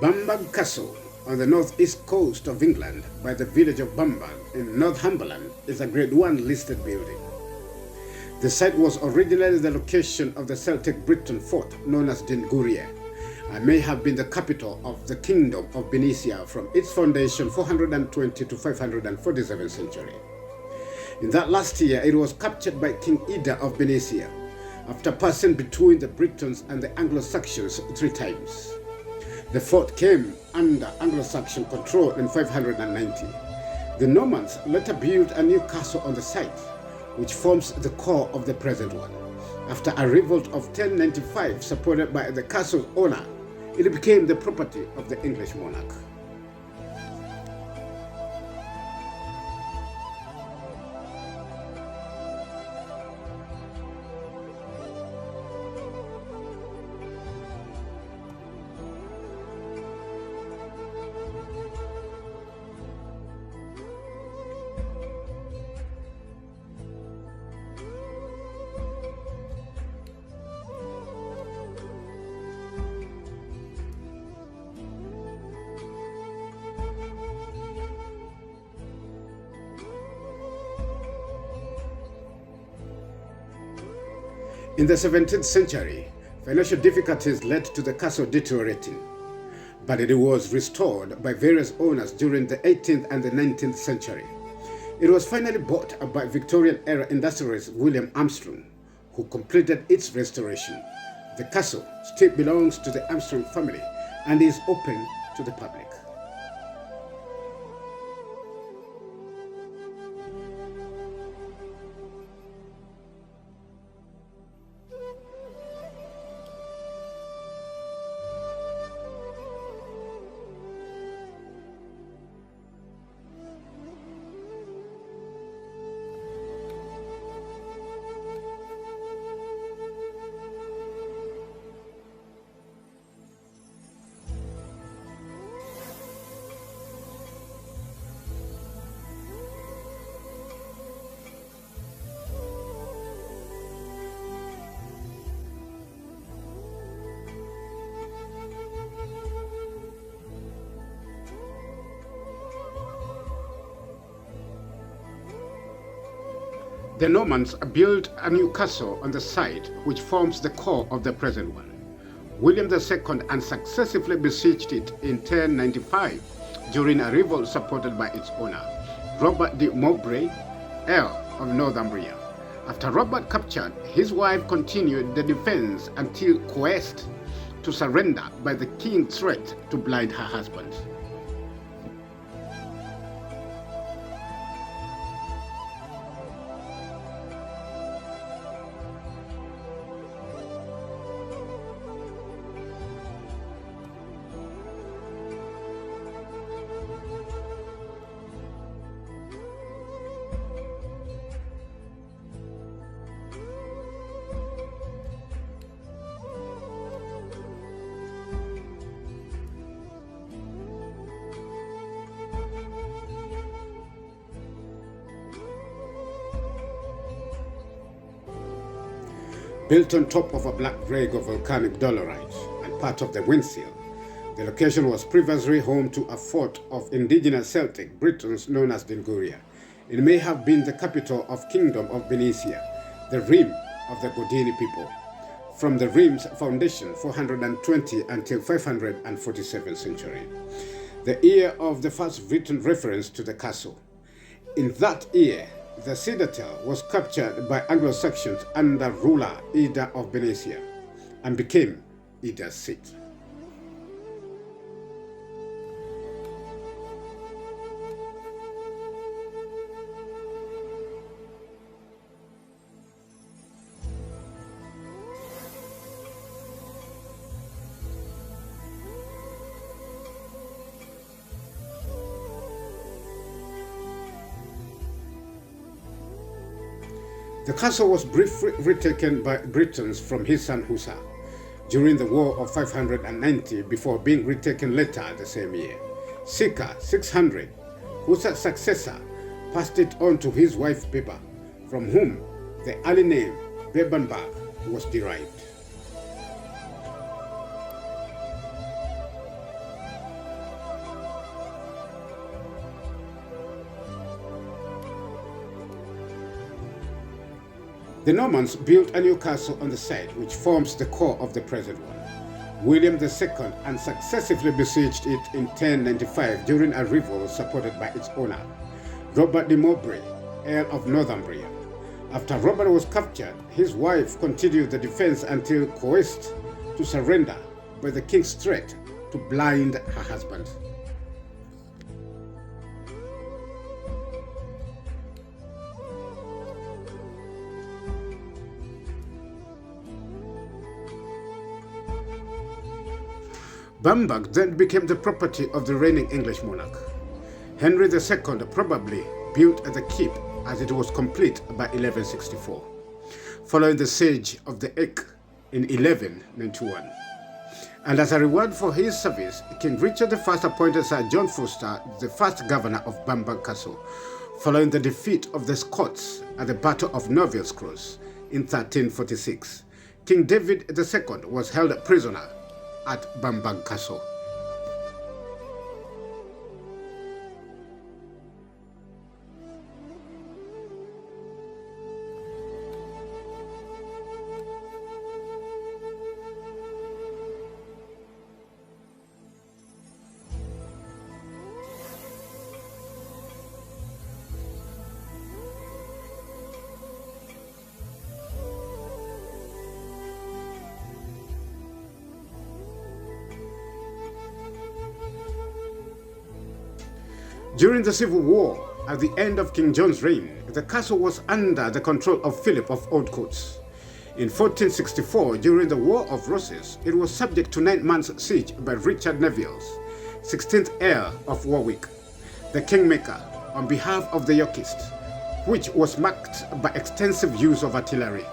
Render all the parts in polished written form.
Bamburgh Castle, on the northeast coast of England by the village of Bamburgh in Northumberland, is a Grade 1 listed building. The site was originally the location of the Celtic Briton fort known as Dinguria, and may have been the capital of the Kingdom of Benicia from its foundation 420 to 547 century. In that last year, it was captured by King Ida of Benicia, after passing between the Britons and the Anglo-Saxons 3 times. The fort came under Anglo-Saxon control in 590. The Normans later built a new castle on the site, which forms the core of the present one. After a revolt of 1095 supported by the castle's owner, it became the property of the English monarch. In the 17th century, financial difficulties led to the castle deteriorating, but it was restored by various owners during the 18th and the 19th century. It was finally bought by Victorian-era industrialist William Armstrong, who completed its restoration. The castle still belongs to the Armstrong family and is open to the public. The Normans built a new castle on the site which forms the core of the present one. William II unsuccessfully besieged it in 1095 during a revolt supported by its owner, Robert de Mowbray, Earl of Northumbria. After Robert captured, his wife continued the defense until coerced to surrender by the king's threat to blind her husband. Built on top of a black rake of volcanic dolerite and part of the windsill, the location was previously home to a fort of indigenous Celtic Britons known as Dinguria. It may have been the capital of Kingdom of Benicia, the realm of the Godini people, from the realm's foundation 420 until 547 century, the year of the first written reference to the castle. In that year, the citadel was captured by Anglo-Saxons under ruler Ida of Benicia and became Ida's seat. The castle was briefly retaken by Britons from his son Hussa during the War of 590 before being retaken later the same year. Circa 600, Hussa's successor passed it on to his wife Beba, from whom the early name Bebenberg was derived. The Normans built a new castle on the site, which forms the core of the present one. William II unsuccessfully besieged it in 1095 during a revolt supported by its owner, Robert de Mowbray, Earl of Northumbria. After Robert was captured, his wife continued the defense until coerced to surrender by the king's threat to blind her husband. Bamburgh then became the property of the reigning English monarch. Henry II probably built the keep as it was complete by 1164, following the siege of the Eck in 1191. And as a reward for his service, King Richard I appointed Sir John Foster the first governor of Bamburgh Castle, following the defeat of the Scots at the Battle of Noville's Cross in 1346. King David II was held prisoner at Bamburgh Castle. During the Civil War, at the end of King John's reign, the castle was under the control of Philip of Oldcoats. In 1464, during the War of Roses, it was subject to 9 months' siege by Richard Neville's 16th Earl of Warwick, the Kingmaker, on behalf of the Yorkists, which was marked by extensive use of artillery.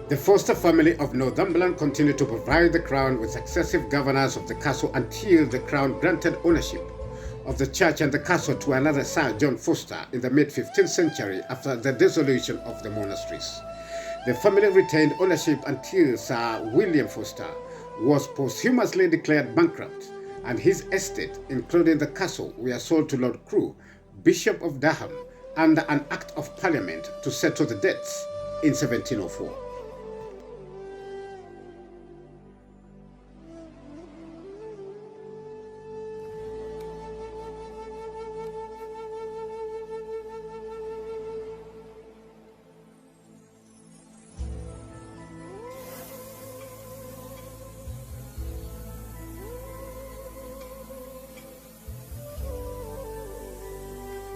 The Foster family of Northumberland continued to provide the crown with successive governors of the castle until the crown granted ownership of the church and the castle to another Sir John Foster in the mid-15th century after the dissolution of the monasteries. The family retained ownership until Sir William Foster was posthumously declared bankrupt, and his estate, including the castle, were sold to Lord Crewe, Bishop of Durham, under an Act of Parliament to settle the debts in 1704.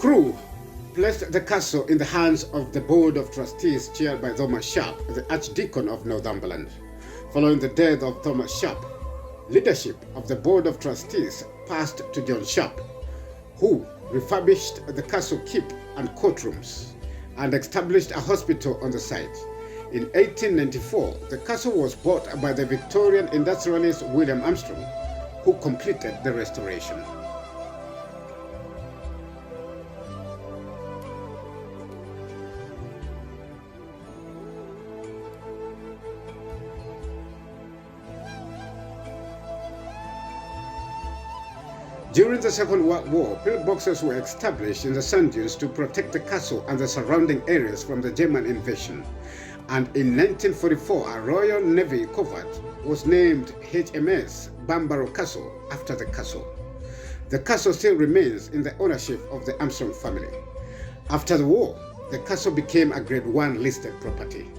Crewe placed the castle in the hands of the Board of Trustees chaired by Thomas Sharp, the Archdeacon of Northumberland. Following the death of Thomas Sharp, leadership of the Board of Trustees passed to John Sharp, who refurbished the castle keep and courtrooms and established a hospital on the site. In 1894, the castle was bought by the Victorian industrialist William Armstrong, who completed the restoration. During the Second World War, pillboxes were established in the sand dunes to protect the castle and the surrounding areas from the German invasion. And in 1944, a Royal Navy covert was named HMS Bamburgh Castle after the castle. The castle still remains in the ownership of the Armstrong family. After the war, the castle became a Grade 1 listed property.